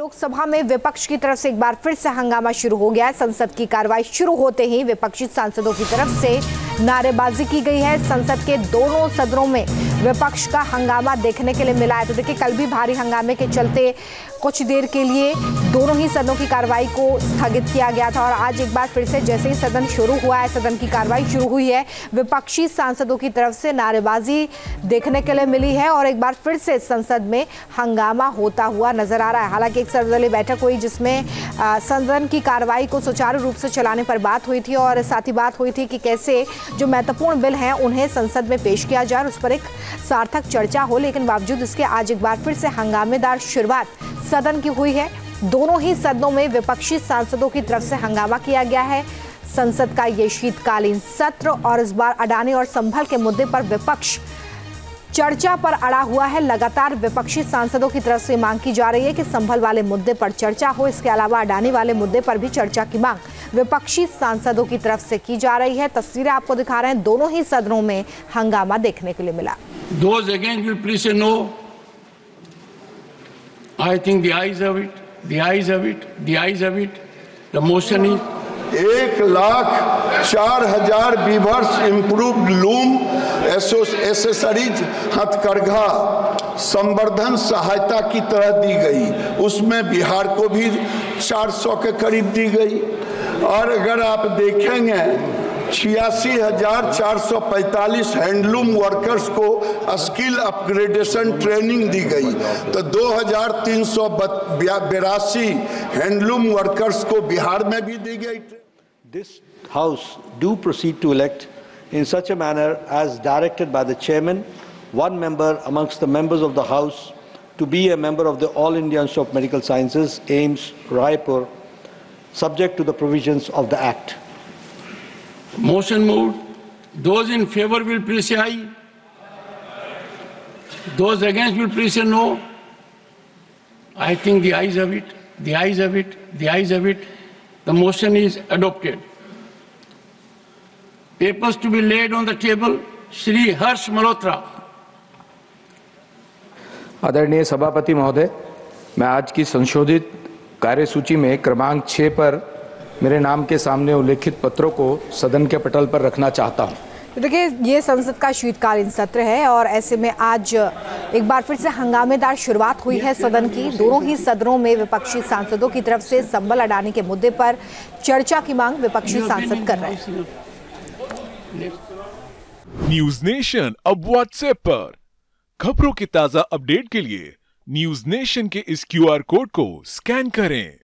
लोकसभा में विपक्ष की तरफ से एक बार फिर से हंगामा शुरू हो गया है। संसद की कार्रवाई शुरू होते ही विपक्षी सांसदों की तरफ से नारेबाजी की गई है। संसद के दोनों सदनों में विपक्ष का हंगामा देखने के लिए मिला है। तो देखिए, कल भी भारी हंगामे के चलते कुछ देर के लिए दोनों ही सदनों की कार्रवाई को स्थगित किया गया था और आज एक बार फिर से जैसे ही सदन शुरू हुआ है, सदन की कार्रवाई शुरू हुई है, विपक्षी सांसदों की तरफ से नारेबाजी देखने के लिए मिली है और एक बार फिर से संसद में हंगामा होता हुआ नजर आ रहा है। हालांकि एक सर्वदलीय बैठक हुई जिसमें सदन की कार्रवाई को सुचारू रूप से चलाने पर बात हुई थी और साथ ही बात हुई थी कि कैसे जो महत्वपूर्ण बिल हैं उन्हें संसद में पेश किया जाए, उस पर एक सार्थक चर्चा हो। लेकिन बावजूद इसके आज एक बार फिर से हंगामेदार शुरुआत सदन की हुई है। दोनों ही सदनों में विपक्षी सांसदों की तरफ से हंगामा किया गया है। संसद का ये शीतकालीन सत्र और इस बार अडानी और संभल के मुद्दे पर विपक्ष चर्चा पर अड़ा हुआ है। लगातार विपक्षी सांसदों की तरफ से मांग की जा रही है कि संभल वाले मुद्दे पर चर्चा हो। इसके अलावा अडानी वाले मुद्दे पर भी चर्चा की मांग विपक्षी सांसदों की तरफ से की जा रही है। तस्वीरें आपको दिखा रहे हैं, दोनों ही सदनों में हंगामा देखने के लिए मिला। Those against will please say no. I think the ayes have it. The ayes have it. The ayes have it. The motion is 1,04,000 weavers improved loom accessories हथकरघा संवर्धन सहायता की तरह दी गई। उसमें बिहार को भी 400 के करीब दी गई और अगर आप देखेंगे 86,445 हैंडलूम वर्कर्स को स्किल अपग्रेडेशन ट्रेनिंग दी गई। तो 2,382 हैंडलूम वर्कर्स को बिहार में भी दी गई। This House do proceed to elect in such a manner as directed by the Chairman, one member amongst the members of the House to be a member of the All India Institute of Medical Sciences, AIIMS, Raipur, subject to the provisions of the Act. motion moved. Those in favor will please say aye. Those against will please say no. I think the ayes have it. The ayes have it. The ayes have it. The motion is adopted. Papers to be laid on the table. Shri Harsh Malhotra. आदरणीय सभापति महोदय, मैं आज की संशोधित कार्यसूची में क्रमांक 6 पर मेरे नाम के सामने उल्लेखित पत्रों को सदन के पटल पर रखना चाहता हूं। तो देखिए, ये संसद का शीतकालीन सत्र है और ऐसे में आज एक बार फिर से हंगामेदार शुरुआत हुई है सदन की। दोनों ही सदनों में विपक्षी सांसदों की तरफ से संभल अडानी के मुद्दे पर चर्चा की मांग विपक्षी सांसद कर रहे हैं। न्यूज नेशन अब व्हाट्सएप पर खबरों के ताजा अपडेट के लिए न्यूज नेशन के इस QR कोड को स्कैन करें।